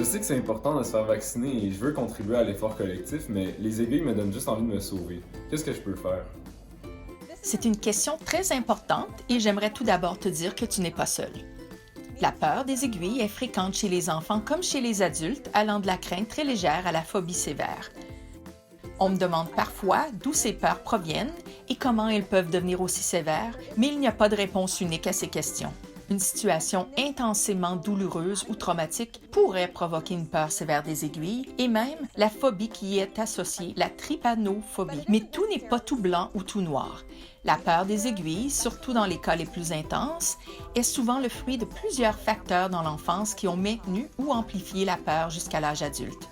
Je sais que c'est important de se faire vacciner et je veux contribuer à l'effort collectif, mais les aiguilles me donnent juste envie de me sauver. Qu'est-ce que je peux faire? C'est une question très importante et j'aimerais tout d'abord te dire que tu n'es pas seul. La peur des aiguilles est fréquente chez les enfants comme chez les adultes, allant de la crainte très légère à la phobie sévère. On me demande parfois d'où ces peurs proviennent et comment elles peuvent devenir aussi sévères, mais il n'y a pas de réponse unique à ces questions. Une situation intensément douloureuse ou traumatique pourrait provoquer une peur sévère des aiguilles et même la phobie qui y est associée, la trypanophobie. Mais tout n'est pas tout blanc ou tout noir. La peur des aiguilles, surtout dans les cas les plus intenses, est souvent le fruit de plusieurs facteurs dans l'enfance qui ont maintenu ou amplifié la peur jusqu'à l'âge adulte.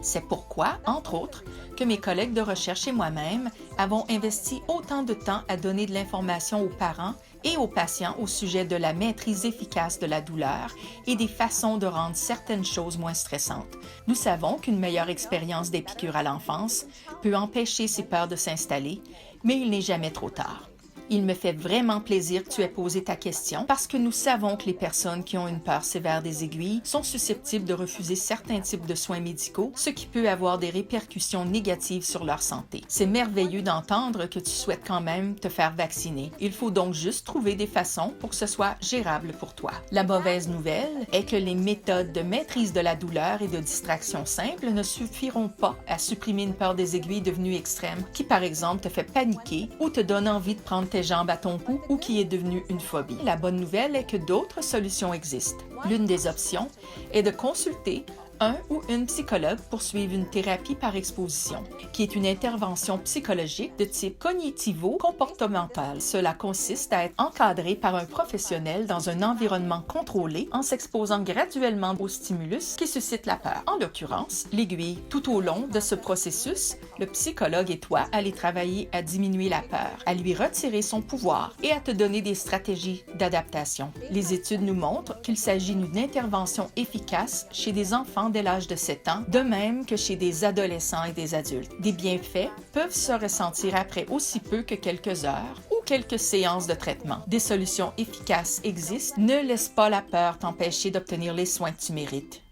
C'est pourquoi, entre autres, que mes collègues de recherche et moi-même avons investi autant de temps à donner de l'information aux parents et aux patients au sujet de la maîtrise efficace de la douleur et des façons de rendre certaines choses moins stressantes. Nous savons qu'une meilleure expérience des piqûres à l'enfance peut empêcher ces peurs de s'installer, mais il n'est jamais trop tard. Il me fait vraiment plaisir que tu aies posé ta question parce que nous savons que les personnes qui ont une peur sévère des aiguilles sont susceptibles de refuser certains types de soins médicaux, ce qui peut avoir des répercussions négatives sur leur santé. C'est merveilleux d'entendre que tu souhaites quand même te faire vacciner. Il faut donc juste trouver des façons pour que ce soit gérable pour toi. La mauvaise nouvelle est que les méthodes de maîtrise de la douleur et de distraction simples ne suffiront pas à supprimer une peur des aiguilles devenue extrême qui, par exemple, te fait paniquer ou te donne envie de prendre tes jambes à ton cou ou qui est devenue une phobie. La bonne nouvelle est que d'autres solutions existent. L'une des options est de consulter un ou une psychologue pour suivre une thérapie par exposition, qui est une intervention psychologique de type cognitivo-comportemental. Cela consiste à être encadré par un professionnel dans un environnement contrôlé en s'exposant graduellement aux stimulus qui suscitent la peur. En l'occurrence, l'aiguille. Tout au long de ce processus, le psychologue et toi allez travailler à diminuer la peur, à lui retirer son pouvoir et à te donner des stratégies d'adaptation. Les études nous montrent qu'il s'agit d'une intervention efficace chez des enfants dès l'âge de 7 ans, de même que chez des adolescents et des adultes. Des bienfaits peuvent se ressentir après aussi peu que quelques heures ou quelques séances de traitement. Des solutions efficaces existent. Ne laisse pas la peur t'empêcher d'obtenir les soins que tu mérites.